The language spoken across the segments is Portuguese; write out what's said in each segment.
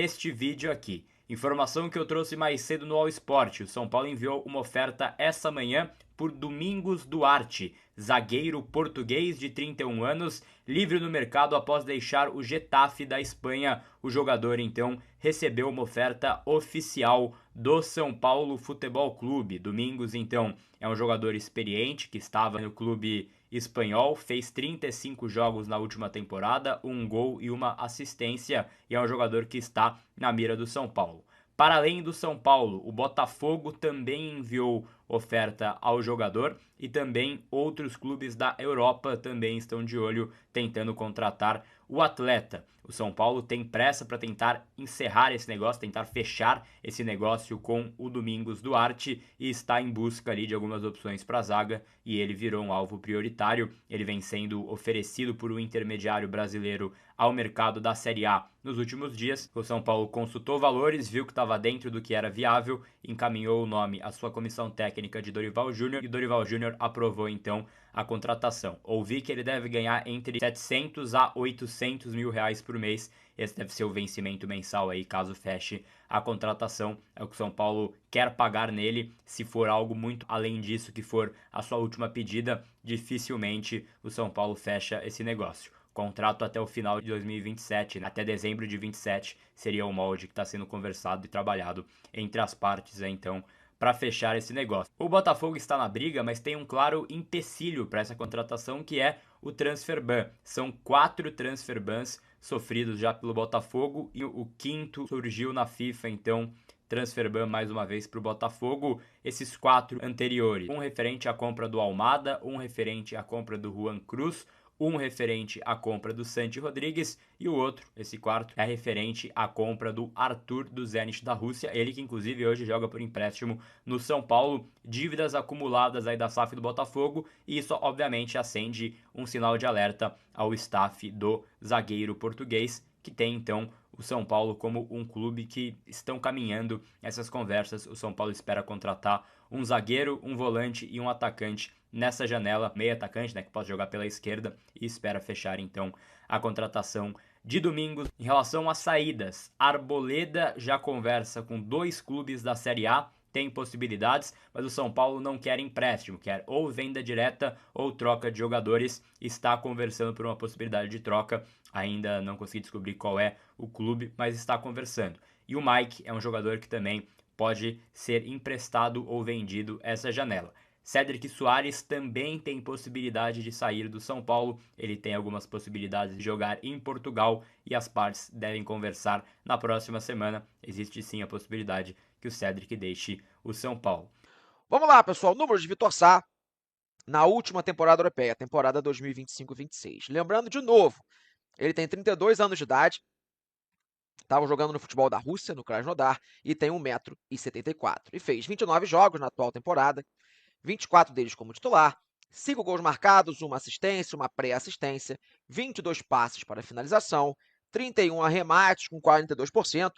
este vídeo aqui. Informação que eu trouxe mais cedo no All Sport. O São Paulo enviou uma oferta essa manhã por Domingos Duarte, zagueiro português de 31 anos, livre no mercado após deixar o Getafe da Espanha. O jogador então recebeu uma oferta oficial do São Paulo Futebol Clube. Domingos então é um jogador experiente que estava no clube espanhol, fez 35 jogos na última temporada, um gol e uma assistência, e é um jogador que está na mira do São Paulo. Para além do São Paulo, o Botafogo também enviou oferta ao jogador e também outros clubes da Europa também estão de olho tentando contratar o atleta. O São Paulo tem pressa para tentar encerrar esse negócio, tentar fechar esse negócio com o Domingos Duarte e está em busca ali de algumas opções para a zaga e ele virou um alvo prioritário. Ele vem sendo oferecido por um intermediário brasileiro ao mercado da Série A nos últimos dias. O São Paulo consultou valores, viu que estava dentro do que era viável, encaminhou o nome à sua comissão técnica de Dorival Júnior e Dorival Júnior aprovou então a contratação. Ouvi que ele deve ganhar entre 700 a 800 mil reais por mês. Esse deve ser o vencimento mensal aí, caso feche a contratação. É o que o São Paulo quer pagar nele. Se for algo muito além disso, que for a sua última pedida, dificilmente o São Paulo fecha esse negócio. Contrato até o final de 2027, até dezembro de 27, seria o molde que está sendo conversado e trabalhado entre as partes, então, para fechar esse negócio. O Botafogo está na briga, mas tem um claro empecilho para essa contratação, que é o transfer ban. São 4 transfer bans sofridos já pelo Botafogo e o quinto surgiu na FIFA, então transfer ban mais uma vez para o Botafogo. Esses 4 anteriores, um referente à compra do Almada, um referente à compra do Juan Cruz, um referente à compra do Santi Rodrigues e o outro, esse quarto, é referente à compra do Arthur do Zenit da Rússia, ele que inclusive hoje joga por empréstimo no São Paulo. Dívidas acumuladas aí da SAF do Botafogo, e isso obviamente acende um sinal de alerta ao staff do zagueiro português, que tem então o São Paulo como um clube que estão caminhando essas conversas. O São Paulo espera contratar um zagueiro, um volante e um atacante nessa janela, meio atacante, né, que pode jogar pela esquerda, e espera fechar então a contratação de Domingos. Em relação às saídas, Arboleda já conversa com 2 clubes da Série A, tem possibilidades, mas o São Paulo não quer empréstimo, quer ou venda direta ou troca de jogadores. Está conversando por uma possibilidade de troca, ainda não consegui descobrir qual é o clube, mas está conversando. E o Mike é um jogador que também pode ser emprestado ou vendido essa janela. Cédric Soares também tem possibilidade de sair do São Paulo, ele tem algumas possibilidades de jogar em Portugal e as partes devem conversar na próxima semana. Existe sim a possibilidade que o Cédric deixe o São Paulo. Vamos lá, pessoal, números de Vitor Sá na última temporada europeia, temporada 2025-26. Lembrando de novo, ele tem 32 anos de idade, estava jogando no futebol da Rússia, no Krasnodar, e tem 1,74 m. E fez 29 jogos na atual temporada, 24 deles como titular, 5 gols marcados, 1 assistência, 1 pré-assistência, 22 passes para finalização, 31 arremates com 42%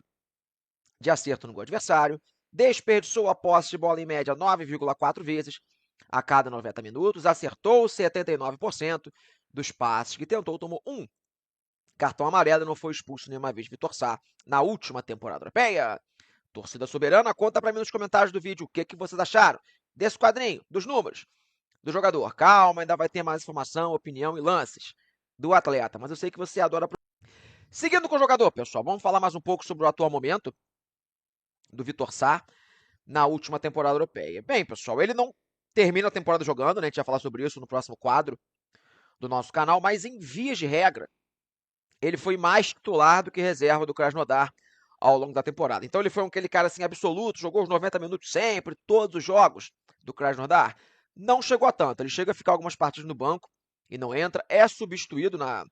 de acerto no gol adversário, desperdiçou a posse de bola em média 9,4 vezes a cada 90 minutos, acertou 79% dos passes que tentou, tomou 1 cartão amarelo e não foi expulso nenhuma vez. Vitor Sá na última temporada europeia. Torcida Soberana, conta para mim nos comentários do vídeo o que vocês acharam desse quadrinho, dos números do jogador. Calma, ainda vai ter mais informação, opinião e lances do atleta, mas eu sei que você adora. Seguindo com o jogador, pessoal, vamos falar mais um pouco sobre o atual momento do Vitor Sá na última temporada europeia. Bem, pessoal, ele não termina a temporada jogando, né? A gente vai falar sobre isso no próximo quadro do nosso canal, mas em vias de regra, ele foi mais titular do que reserva do Krasnodar ao longo da temporada. Então ele foi aquele cara assim absoluto, jogou os 90 minutos sempre, todos os jogos do Krasnodar. Não chegou a tanto, ele chega a ficar algumas partidas no banco e não entra, é substituído na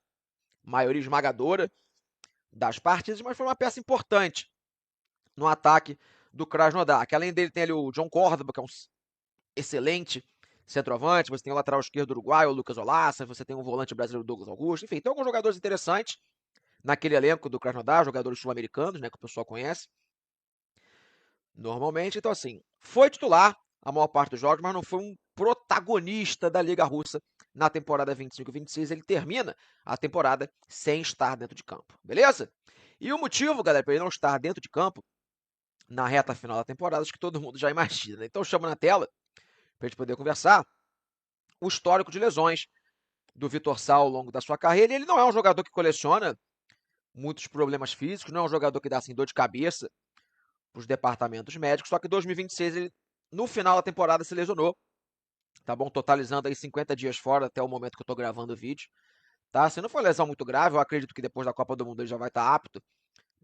maioria esmagadora das partidas, mas foi uma peça importante no ataque do Krasnodar, que além dele tem ali o John Córdoba, que é um excelente centroavante, você tem o lateral esquerdo uruguaio, o Lucas Olaça, você tem o volante brasileiro Douglas Augusto, enfim, tem alguns jogadores interessantes naquele elenco do Krasnodar, jogadores sul-americanos, né, que o pessoal conhece normalmente. Então, assim, foi titular a maior parte dos jogos, mas não foi um protagonista da Liga Russa na temporada 25-26. Ele termina a temporada sem estar dentro de campo, beleza? E o motivo, galera, para ele não estar dentro de campo na reta final da temporada, acho que todo mundo já imagina, né? Então chamo na tela, para a gente poder conversar, o histórico de lesões do Vitor Sá ao longo da sua carreira. E ele não é um jogador que coleciona muitos problemas físicos, não é um jogador que dá assim, dor de cabeça para os departamentos médicos, só que em 2026 ele, no final da temporada, se lesionou, tá bom? Totalizando aí 50 dias fora até o momento que eu tô gravando o vídeo, tá? Se não for lesão muito grave, eu acredito que depois da Copa do Mundo ele já vai estar apto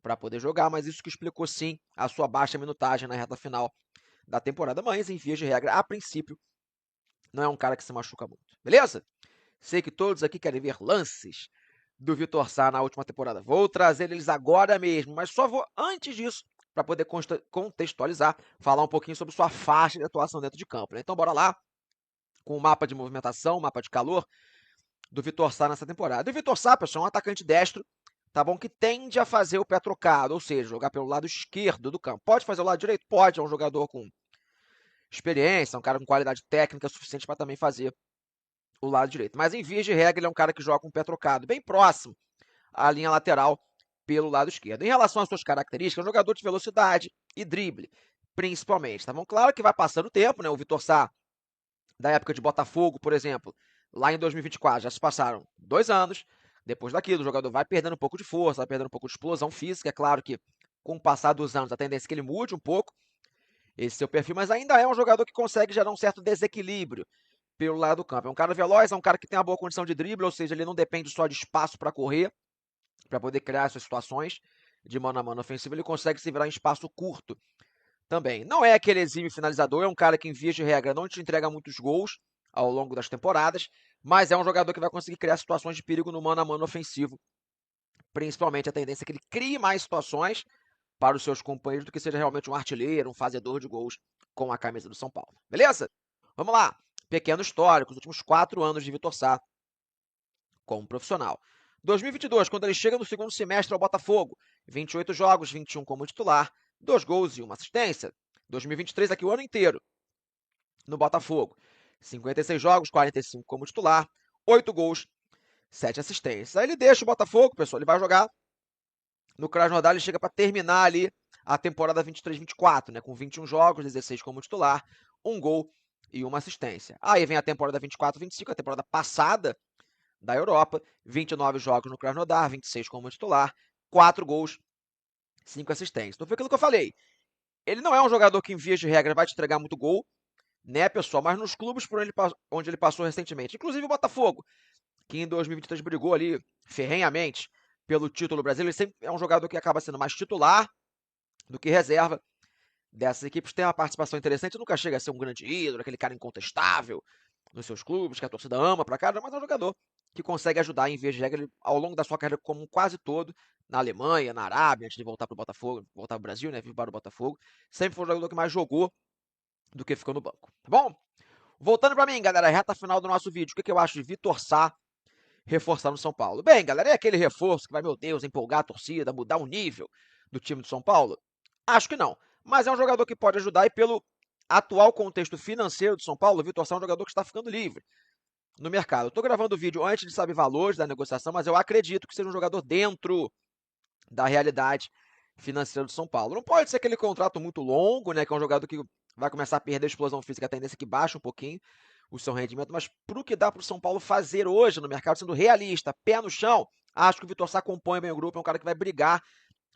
para poder jogar, mas isso que explicou sim a sua baixa minutagem na reta final da temporada, mas em vias de regra, a princípio, não é um cara que se machuca muito, beleza? Sei que todos aqui querem ver lances do Vitor Sá na última temporada. Vou trazer eles agora mesmo, mas só vou antes disso para poder contextualizar, falar um pouquinho sobre sua faixa de atuação dentro de campo, né? Então bora lá com o mapa de movimentação, mapa de calor do Vitor Sá nessa temporada. E o Vitor Sá, pessoal, é um atacante destro, tá bom? Que tende a fazer o pé trocado, ou seja, jogar pelo lado esquerdo do campo. Pode fazer o lado direito? Pode, é um jogador com experiência, um cara com qualidade técnica suficiente para também fazer o lado direito. Mas em vias de regra, ele é um cara que joga com o pé trocado, bem próximo à linha lateral pelo lado esquerdo. Em relação às suas características, é um jogador de velocidade e drible, principalmente. Tá bom? Claro que vai passando o tempo, né? O Vitor Sá, da época de Botafogo, por exemplo, lá em 2024, já se passaram 2 anos. Depois daquilo, o jogador vai perdendo um pouco de força, vai perdendo um pouco de explosão física. É claro que, com o passar dos anos, a tendência é que ele mude um pouco esse seu perfil, mas ainda é um jogador que consegue gerar um certo desequilíbrio pelo lado do campo. É um cara veloz, é um cara que tem uma boa condição de drible, ou seja, ele não depende só de espaço para correr, para poder criar essas situações de mano a mano ofensivo, ele consegue se virar em espaço curto também. Não é aquele exímio finalizador, é um cara que, em vias de regra, não te entrega muitos gols ao longo das temporadas, mas é um jogador que vai conseguir criar situações de perigo no mano a mano ofensivo. Principalmente a tendência é que ele crie mais situações para os seus companheiros do que seja realmente um artilheiro, um fazedor de gols com a camisa do São Paulo. Beleza? Vamos lá. Pequeno histórico, os últimos 4 anos de Vitor Sá como profissional. 2022, quando ele chega no segundo semestre ao Botafogo, 28 jogos, 21 como titular, 2 gols e 1 assistência. 2023, aqui o ano inteiro, no Botafogo, 56 jogos, 45 como titular, 8 gols, 7 assistências. Aí ele deixa o Botafogo, pessoal, ele vai jogar no Krasnodar, ele chega para terminar ali a temporada 23-24, né, com 21 jogos, 16 como titular, 1 gol e 1 assistência. Aí vem a temporada 24-25, a temporada passada da Europa, 29 jogos no Krasnodar, 26 como titular, 4 gols, 5 assistências. Então foi aquilo que eu falei. Ele não é um jogador que, em vias de regra, vai te entregar muito gol, né, pessoal? Mas nos clubes por onde ele passou recentemente, inclusive o Botafogo, que em 2023 brigou ali ferrenhamente pelo título brasileiro, ele sempre é um jogador que acaba sendo mais titular do que reserva dessas equipes. Tem uma participação interessante, nunca chega a ser um grande ídolo, aquele cara incontestável nos seus clubes, que a torcida ama pra caramba, mas é um jogador que consegue ajudar, em vez de regra, ao longo da sua carreira como quase todo, na Alemanha, na Arábia, antes de voltar pro Botafogo, voltar pro Brasil, né, vir para o Botafogo, sempre foi o jogador que mais jogou do que ficou no banco, tá bom? Voltando pra mim, galera, reta final do nosso vídeo, o que eu acho de Vitor Sá reforçar no São Paulo? Bem, galera, é aquele reforço que vai, meu Deus, empolgar a torcida, mudar o nível do time do São Paulo? Acho que não, mas é um jogador que pode ajudar e pelo atual contexto financeiro do São Paulo, o Vitor Sá é um jogador que está ficando livre no mercado. Eu tô gravando o vídeo antes de saber valores da negociação, mas eu acredito que seja um jogador dentro da realidade financeira do São Paulo. Não pode ser aquele contrato muito longo, né, que é um jogador que vai começar a perder a explosão física, a tendência é que baixa um pouquinho o seu rendimento, mas pro que dá pro São Paulo fazer hoje no mercado, sendo realista, pé no chão, acho que o Vitor Sá acompanha bem o grupo, é um cara que vai brigar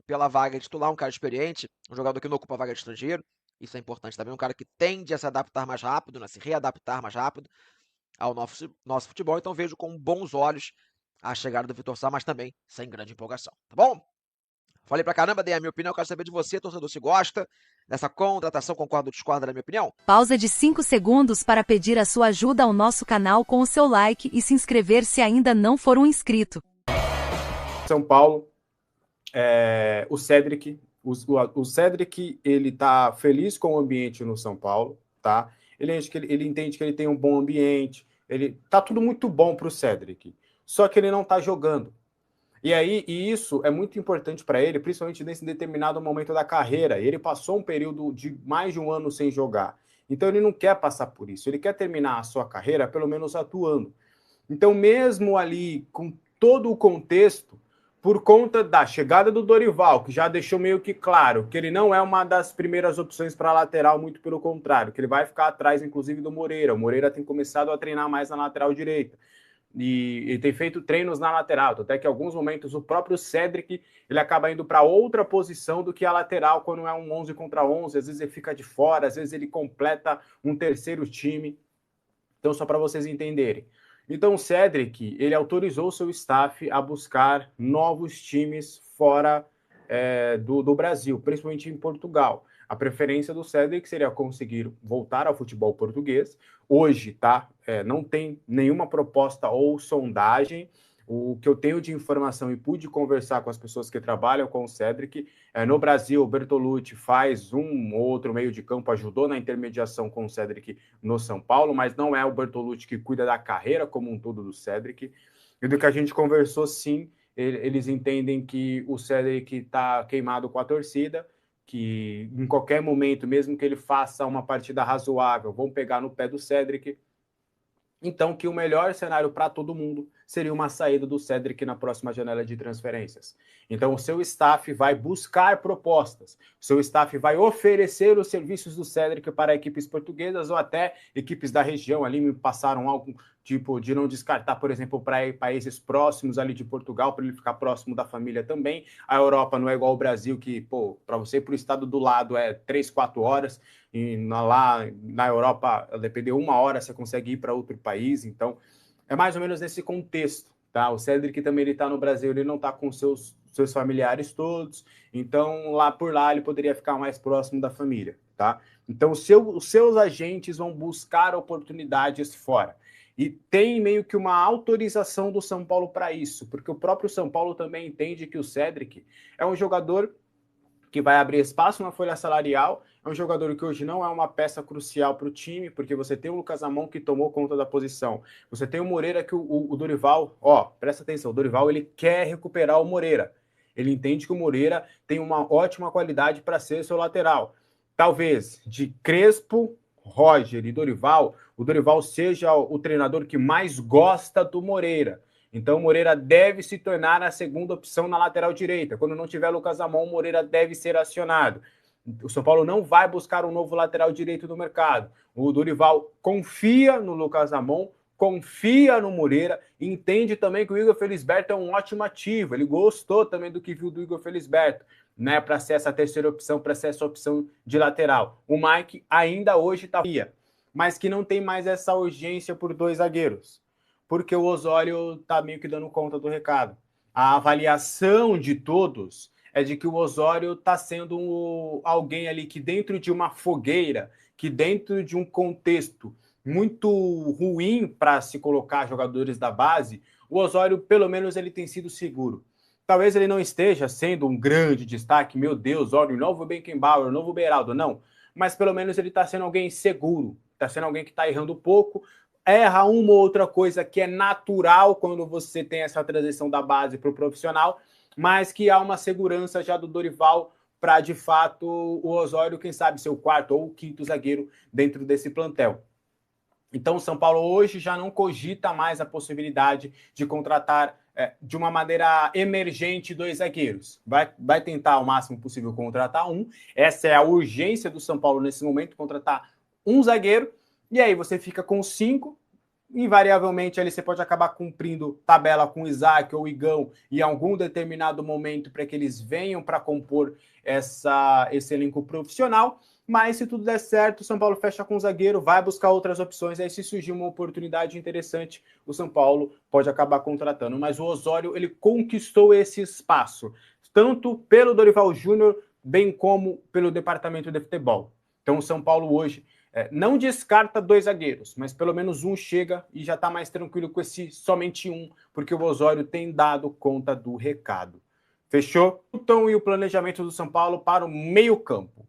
pela vaga de titular, um cara experiente, um jogador que não ocupa a vaga de estrangeiro, isso é importante também, um cara que tende a se adaptar mais rápido, né, se readaptar mais rápido ao nosso futebol, então vejo com bons olhos a chegada do Vitor Sá, mas também sem grande empolgação, tá bom? Falei pra caramba, dei a minha opinião, quero saber de você, torcedor, se gosta dessa contratação, concorda ou discorda da minha opinião? Pausa de 5 segundos para pedir a sua ajuda ao nosso canal com o seu like e se inscrever se ainda não for um inscrito. São Paulo, o Cédric, o Cédric, ele tá feliz com o ambiente no São Paulo, tá? Ele entende que ele tem um bom ambiente, tá tudo muito bom pro Cédric, só que ele não tá jogando. E isso é muito importante para ele, principalmente nesse determinado momento da carreira. Ele passou um período de mais de um ano sem jogar. Então ele não quer passar por isso. Ele quer terminar a sua carreira, pelo menos atuando. Então, mesmo ali, com todo o contexto, por conta da chegada do Dorival, que já deixou meio que claro que ele não é uma das primeiras opções para lateral, muito pelo contrário, que ele vai ficar atrás, inclusive, do Moreira. O Moreira tem começado a treinar mais na lateral direita. E tem feito treinos na lateral, até que em alguns momentos o próprio Cédric ele acaba indo para outra posição do que a lateral quando é um 11 contra 11, às vezes ele fica de fora, às vezes ele completa um terceiro time. Então, só para vocês entenderem. Então, o Cédric, ele autorizou o seu staff a buscar novos times fora do Brasil, principalmente em Portugal. A preferência do Cédric seria conseguir voltar ao futebol português. Hoje, tá? Não tem nenhuma proposta ou sondagem. O que eu tenho de informação e pude conversar com as pessoas que trabalham com o Cédric, no Brasil, o Bertolucci faz um ou outro meio de campo, ajudou na intermediação com o Cédric no São Paulo, mas não é o Bertolucci que cuida da carreira como um todo do Cédric. E do que a gente conversou, sim, eles entendem que o Cédric está queimado com a torcida, que em qualquer momento, mesmo que ele faça uma partida razoável, vão pegar no pé do Cédric. Então, que o melhor cenário para todo mundo seria uma saída do Cédric na próxima janela de transferências. Então, o seu staff vai buscar propostas, o seu staff vai oferecer os serviços do Cédric para equipes portuguesas ou até equipes da região. Ali me passaram algo tipo de não descartar, por exemplo, para países próximos ali de Portugal, para ele ficar próximo da família também. A Europa não é igual ao Brasil, que, pô, para você ir para o estado do lado é 3, 4 horas, e lá na Europa, depender 1 hora, você consegue ir para outro país. Então, é mais ou menos nesse contexto, tá? O Cédric também ele está no Brasil, ele não está com seus familiares todos, então lá por lá ele poderia ficar mais próximo da família, tá? Então, os seus agentes vão buscar oportunidades fora. E tem meio que uma autorização do São Paulo para isso, porque o próprio São Paulo também entende que o Cédric é um jogador que vai abrir espaço na folha salarial, é um jogador que hoje não é uma peça crucial para o time, porque você tem o Lucas Amon que tomou conta da posição, você tem o Moreira que o Dorival, presta atenção, o Dorival ele quer recuperar o Moreira, ele entende que o Moreira tem uma ótima qualidade para ser seu lateral. Talvez de Crespo, Roger e Dorival, o Dorival seja o treinador que mais gosta do Moreira. Então, o Moreira deve se tornar a segunda opção na lateral direita. Quando não tiver Lucas Amon, o Moreira deve ser acionado. O São Paulo não vai buscar um novo lateral direito no mercado. O Dorival confia no Lucas Amon, confia no Moreira, entende também que o Igor Felisberto é um ótimo ativo. Ele gostou também do que viu do Igor Felisberto, né, para ser essa terceira opção, para ser essa opção de lateral. O Mike ainda hoje está fria, mas que não tem mais essa urgência por 2 zagueiros, porque o Osório está meio que dando conta do recado. A avaliação de todos é de que o Osório está sendo alguém ali que dentro de uma fogueira, que dentro de um contexto muito ruim para se colocar jogadores da base, o Osório, pelo menos, ele tem sido seguro. Talvez ele não esteja sendo um grande destaque, meu Deus, olha, o novo Beckenbauer, o novo Beraldo, não. Mas pelo menos ele está sendo alguém seguro, está sendo alguém que está errando pouco, erra uma ou outra coisa que é natural quando você tem essa transição da base para o profissional, mas que há uma segurança já do Dorival para, de fato, o Osório, quem sabe, ser o 4º ou o 5º zagueiro dentro desse plantel. Então, o São Paulo hoje já não cogita mais a possibilidade de contratar de uma maneira emergente 2 zagueiros. Vai tentar ao máximo possível contratar um. Essa é a urgência do São Paulo nesse momento, contratar um zagueiro. E aí você fica com 5. Invariavelmente, ali você pode acabar cumprindo tabela com o Isaac ou o Igão em algum determinado momento para que eles venham para compor esse elenco profissional. Mas se tudo der certo, o São Paulo fecha com o zagueiro, vai buscar outras opções, aí se surgir uma oportunidade interessante, o São Paulo pode acabar contratando. Mas o Osório, ele conquistou esse espaço, tanto pelo Dorival Júnior, bem como pelo departamento de futebol. Então o São Paulo hoje não descarta 2 zagueiros, mas pelo menos um chega e já está mais tranquilo com esse somente um, porque o Osório tem dado conta do recado. Fechou? Então, e o planejamento do São Paulo para o meio-campo?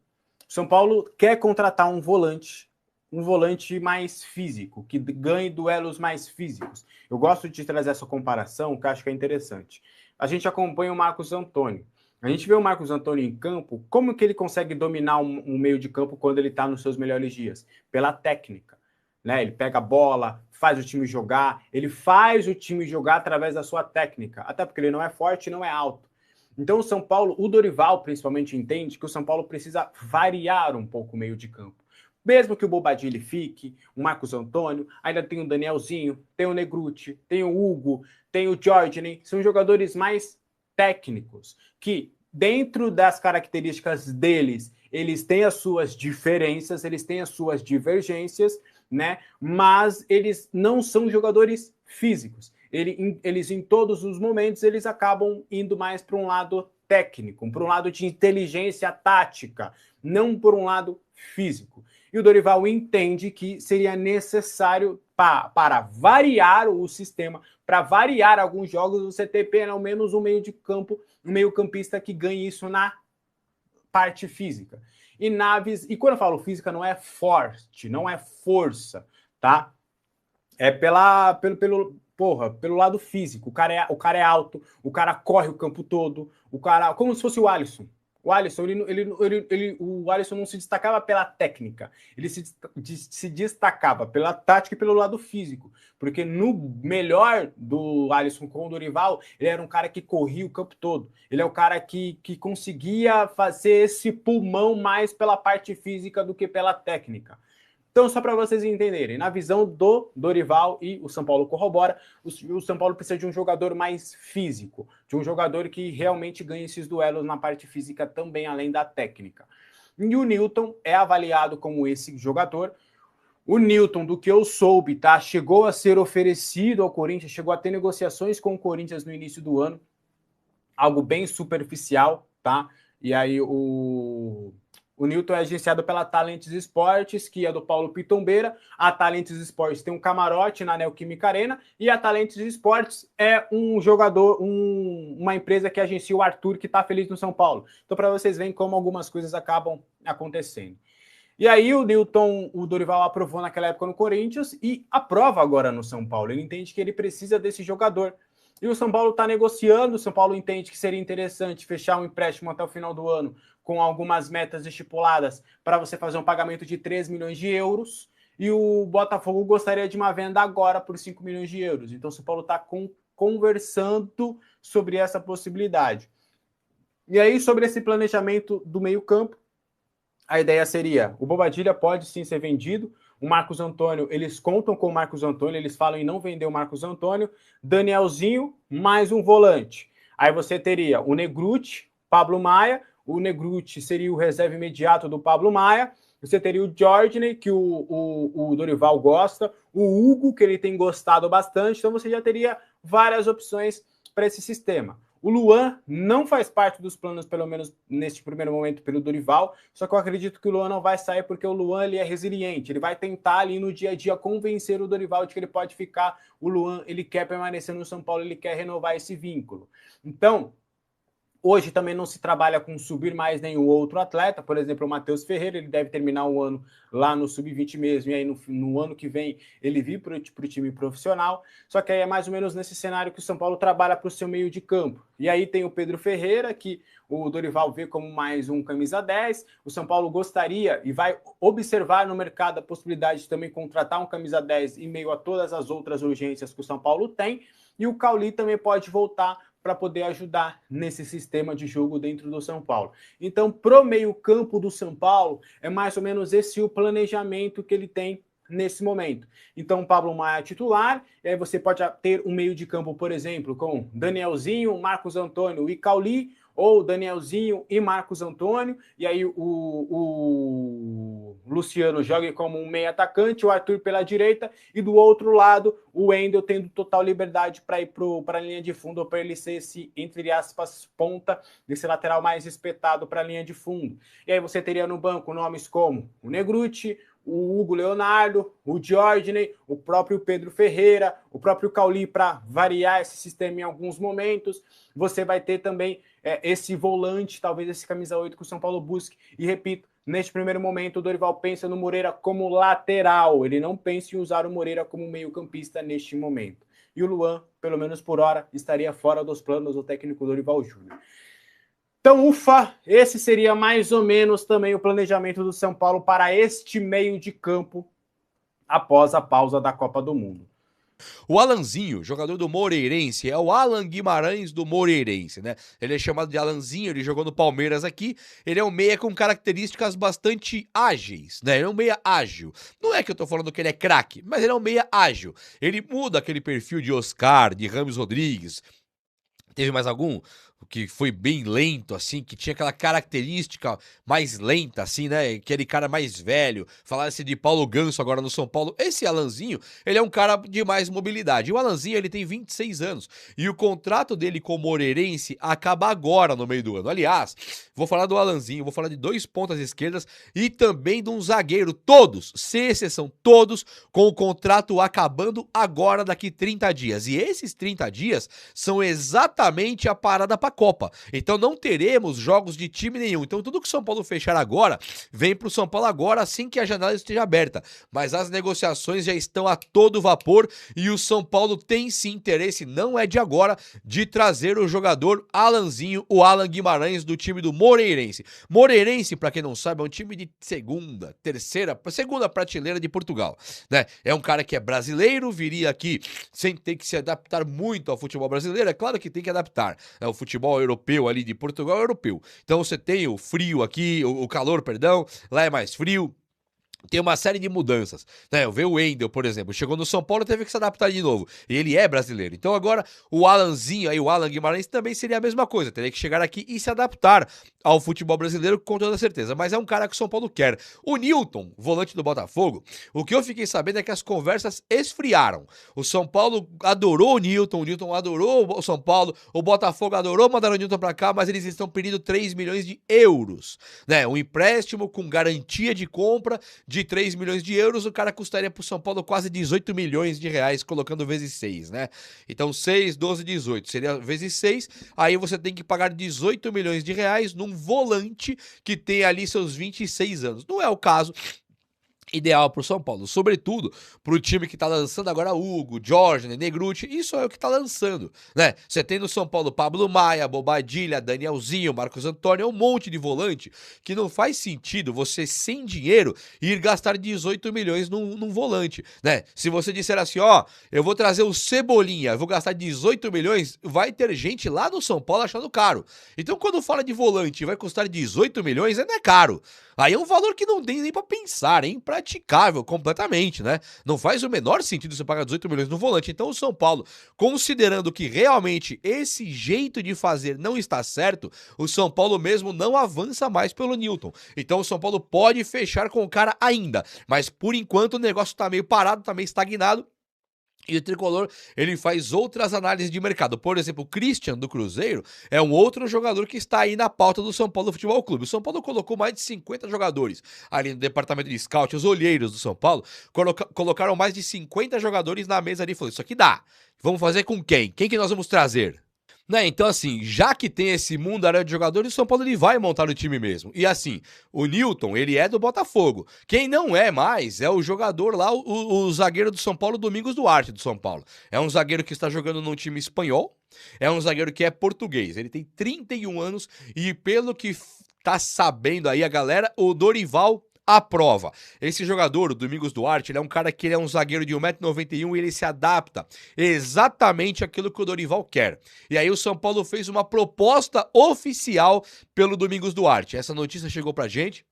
São Paulo quer contratar um volante mais físico, que ganhe duelos mais físicos. Eu gosto de trazer essa comparação, que acho que é interessante. A gente acompanha o Marcos Antônio. A gente vê o Marcos Antônio em campo, como que ele consegue dominar um meio de campo quando ele está nos seus melhores dias? Pela técnica. né? Ele pega a bola, faz o time jogar, ele faz o time jogar através da sua técnica, até porque ele não é forte e não é alto. Então o São Paulo, o Dorival principalmente entende que o São Paulo precisa variar um pouco o meio de campo. Mesmo que o Bobadilha fique, o Marcos Antônio, ainda tem o Danielzinho, tem o Negruti, tem o Hugo, tem o Jorginho, são jogadores mais técnicos, que dentro das características deles, eles têm as suas diferenças, eles têm as suas divergências, né? Mas eles não são jogadores físicos. Eles em todos os momentos, eles acabam indo mais para um lado técnico, para um lado de inteligência tática, não por um lado físico. E o Dorival entende que seria necessário, para variar o sistema, para variar alguns jogos, você ter pelo menos um meio de campo, um meio-campista que ganhe isso na parte física. E quando eu falo física, não é forte, não é força, tá? É pelo lado físico. O cara é alto, o cara corre o campo todo, o cara, como se fosse o Alisson. O Alisson, o Alisson não se destacava pela técnica, ele se destacava pela tática e pelo lado físico, porque no melhor do Alisson com o Dorival, ele era um cara que corria o campo todo, ele é o cara que conseguia fazer esse pulmão mais pela parte física do que pela técnica. Então, só para vocês entenderem, na visão do Dorival, e o São Paulo corrobora, o São Paulo precisa de um jogador mais físico, de um jogador que realmente ganhe esses duelos na parte física também, além da técnica. E o Newton é avaliado como esse jogador. O Newton, do que eu soube, tá, chegou a ser oferecido ao Corinthians, chegou a ter negociações com o Corinthians no início do ano, algo bem superficial, tá? E aí o Newton é agenciado pela Talentos Esportes, que é do Paulo Pitombeira. A Talentos Esportes tem um camarote na Neoquímica Arena, e a Talentos Esportes é um jogador, uma empresa que agencia o Arthur, que está feliz no São Paulo. Então, para vocês verem como algumas coisas acabam acontecendo. E aí o Newton, o Dorival aprovou naquela época no Corinthians e aprova agora no São Paulo. Ele entende que ele precisa desse jogador. E o São Paulo está negociando, o São Paulo entende que seria interessante fechar um empréstimo até o final do ano com algumas metas estipuladas para você fazer um pagamento de 3 milhões de euros, e o Botafogo gostaria de uma venda agora por 5 milhões de euros. Então o São Paulo está conversando sobre essa possibilidade. E aí, sobre esse planejamento do meio-campo, a ideia seria, o Bobadilha pode sim ser vendido, o Marcos Antônio, eles contam com o Marcos Antônio, eles falam em não vender o Marcos Antônio, Danielzinho, mais um volante. Aí você teria o Negruti, Pablo Maia, o Negruti seria o reserva imediato do Pablo Maia, você teria o Jorginho, que o Dorival gosta, o Hugo, que ele tem gostado bastante, então você já teria várias opções para esse sistema. O Luan não faz parte dos planos, pelo menos neste primeiro momento, pelo Dorival, só que eu acredito que o Luan não vai sair porque o Luan ele é resiliente, ele vai tentar ali no dia a dia convencer o Dorival de que ele pode ficar. O Luan, ele quer permanecer no São Paulo, ele quer renovar esse vínculo. Então, hoje também não se trabalha com subir mais nenhum outro atleta, por exemplo, o Matheus Ferreira, ele deve terminar o ano lá no Sub-20 mesmo, e aí no ano que vem ele vir para o time profissional, só que aí é mais ou menos nesse cenário que o São Paulo trabalha para o seu meio de campo. E aí tem o Pedro Ferreira, que o Dorival vê como mais um camisa 10, o São Paulo gostaria e vai observar no mercado a possibilidade de também contratar um camisa 10 em meio a todas as outras urgências que o São Paulo tem, e o Cauli também pode voltar para poder ajudar nesse sistema de jogo dentro do São Paulo. Então, pro meio-campo do São Paulo, é mais ou menos esse o planejamento que ele tem nesse momento. Então, Pablo Maia titular, e aí você pode ter um meio de campo, por exemplo, com Danielzinho, Marcos Antônio e Cauli, ou Danielzinho e Marcos Antônio, e aí o Luciano joga como um meio atacante, o Arthur pela direita, e do outro lado, o Wendel tendo total liberdade para ir para a linha de fundo, ou para ele ser esse, entre aspas, ponta, desse lateral mais espetado para a linha de fundo. E aí você teria no banco nomes como o Negruti, o Hugo Leonardo, o Jorginho, o próprio Pedro Ferreira, o próprio Cauli para variar esse sistema em alguns momentos. Você vai ter também esse volante, talvez esse camisa 8 que o São Paulo busque. E repito, neste primeiro momento o Dorival pensa no Moreira como lateral, ele não pensa em usar o Moreira como meio-campista neste momento. E o Luan, pelo menos por hora, estaria fora dos planos do técnico Dorival Júnior. Então, ufa, esse seria mais ou menos também o planejamento do São Paulo para este meio de campo após a pausa da Copa do Mundo. O Alanzinho, jogador do Moreirense, é o Alan Guimarães do Moreirense, né? Ele é chamado de Alanzinho, ele jogou no Palmeiras aqui. Ele é um meia com características bastante ágeis, né? Ele é um meia ágil. Não é que eu tô falando que ele é craque, mas ele é um meia ágil. Ele muda aquele perfil de Oscar, de Rames Rodrigues. Teve mais algum que foi bem lento, assim, que tinha aquela característica mais lenta, assim, né? Aquele cara mais velho. Falasse de Paulo Ganso agora no São Paulo. Esse Alanzinho, ele é um cara de mais mobilidade. E o Alanzinho, ele tem 26 anos. E o contrato dele com o Moreirense acaba agora, no meio do ano. Aliás, vou falar do Alanzinho, vou falar de 2 pontas esquerdas e também de um zagueiro. Todos, sem exceção, todos com o contrato acabando agora, daqui 30 dias. E esses 30 dias são exatamente a parada para Copa. Então não teremos jogos de time nenhum. Então tudo que o São Paulo fechar agora, vem pro São Paulo agora, assim que a janela esteja aberta. Mas as negociações já estão a todo vapor e o São Paulo tem sim interesse, não é de agora, de trazer o jogador Alanzinho, o Alan Guimarães, do time do Moreirense. Moreirense, pra quem não sabe, é um time de segunda prateleira de Portugal, né? É um cara que é brasileiro, viria aqui sem ter que se adaptar muito ao futebol brasileiro. É claro que tem que adaptar, né? O futebol europeu ali de Portugal é europeu. Então você tem o frio aqui, o calor, perdão, lá é mais frio. Tem uma série de mudanças, né? Eu vejo o Wendel, por exemplo, chegou no São Paulo e teve que se adaptar de novo, e ele é brasileiro. Então agora o Alanzinho, aí o Alan Guimarães também seria a mesma coisa, teria que chegar aqui e se adaptar ao futebol brasileiro com toda certeza, mas é um cara que o São Paulo quer. O Nilton, volante do Botafogo, o que eu fiquei sabendo é que as conversas esfriaram. O São Paulo adorou o Nilton adorou o São Paulo, o Botafogo adorou mandar o Nilton pra cá, mas eles estão pedindo 3 milhões de euros, né? Um empréstimo com garantia de compra de 3 milhões de euros, o cara custaria pro São Paulo quase 18 milhões de reais, colocando vezes 6, né? Então 6, 12, 18, seria vezes 6, aí você tem que pagar 18 milhões de reais num volante que tem ali seus 26 anos. Não é o caso ideal pro São Paulo, sobretudo pro time que tá lançando agora Hugo, Jorge, Negruti, isso é o que tá lançando, né? Você tem no São Paulo Pablo Maia, Bobadilha, Danielzinho, Marcos Antônio, um monte de volante que não faz sentido você, sem dinheiro, ir gastar 18 milhões num volante, né? Se você disser assim, ó, eu vou trazer o Cebolinha, eu vou gastar 18 milhões, vai ter gente lá no São Paulo achando caro. Então quando fala de volante e vai custar 18 milhões, não é caro. Aí é um valor que não tem nem pra pensar, é impraticável completamente, né? Não faz o menor sentido você pagar 18 milhões no volante. Então o São Paulo, considerando que realmente esse jeito de fazer não está certo, o São Paulo mesmo não avança mais pelo Nilton. Então o São Paulo pode fechar com o cara ainda, mas por enquanto o negócio tá meio parado, tá meio estagnado. E o Tricolor, ele faz outras análises de mercado. Por exemplo, o Christian, do Cruzeiro, é um outro jogador que está aí na pauta do São Paulo Futebol Clube. O São Paulo colocou mais de 50 jogadores ali no departamento de scout. Os olheiros do São Paulo colocaram mais de 50 jogadores na mesa ali e falou, isso aqui dá. Vamos fazer com quem? Quem que nós vamos trazer? Né? Então, assim, já que tem esse mundo área de jogadores, o São Paulo ele vai montar o time mesmo. E assim, o Nilton, ele é do Botafogo. Quem não é mais é o jogador lá, o zagueiro do São Paulo, Domingos Duarte, do São Paulo. É um zagueiro que está jogando num time espanhol, é um zagueiro que é português. Ele tem 31 anos e pelo que tá sabendo aí a galera, o Dorival aprova. Esse jogador, o Domingos Duarte, ele é um cara que ele é um zagueiro de 1,91 m e ele se adapta exatamente àquilo que o Dorival quer. E aí o São Paulo fez uma proposta oficial pelo Domingos Duarte. Essa notícia chegou pra gente,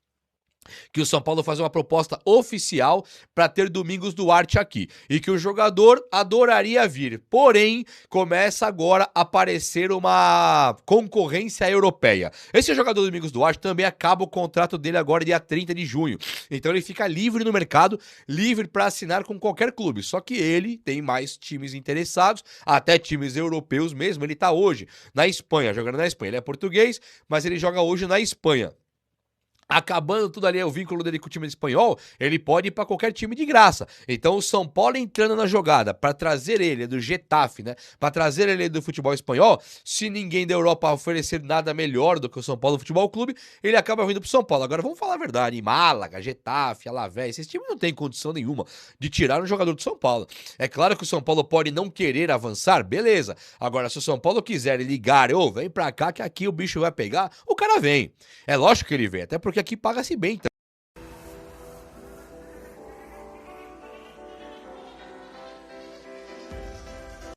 que o São Paulo faz uma proposta oficial para ter Domingos Duarte aqui e que o jogador adoraria vir, porém começa agora a aparecer uma concorrência europeia. Esse jogador Domingos Duarte também acaba o contrato dele agora dia 30 de junho, então ele fica livre no mercado, livre para assinar com qualquer clube, só que ele tem mais times interessados, até times europeus mesmo. Ele tá hoje na Espanha, jogando na Espanha, ele é português, mas ele joga hoje na Espanha. Acabando tudo ali, o vínculo dele com o time espanhol, ele pode ir para qualquer time de graça. Então o São Paulo entrando na jogada para trazer ele do Getafe, né? Para trazer ele do futebol espanhol, se ninguém da Europa oferecer nada melhor do que o São Paulo Futebol Clube, ele acaba vindo pro São Paulo. Agora vamos falar a verdade, Málaga, Getafe, Alavés, esses times não tem condição nenhuma de tirar um jogador do São Paulo. É claro que o São Paulo pode não querer avançar, beleza. Agora se o São Paulo quiser ligar, vem pra cá que aqui o bicho vai pegar, o cara vem. É lógico que ele vem, até porque aqui paga-se bem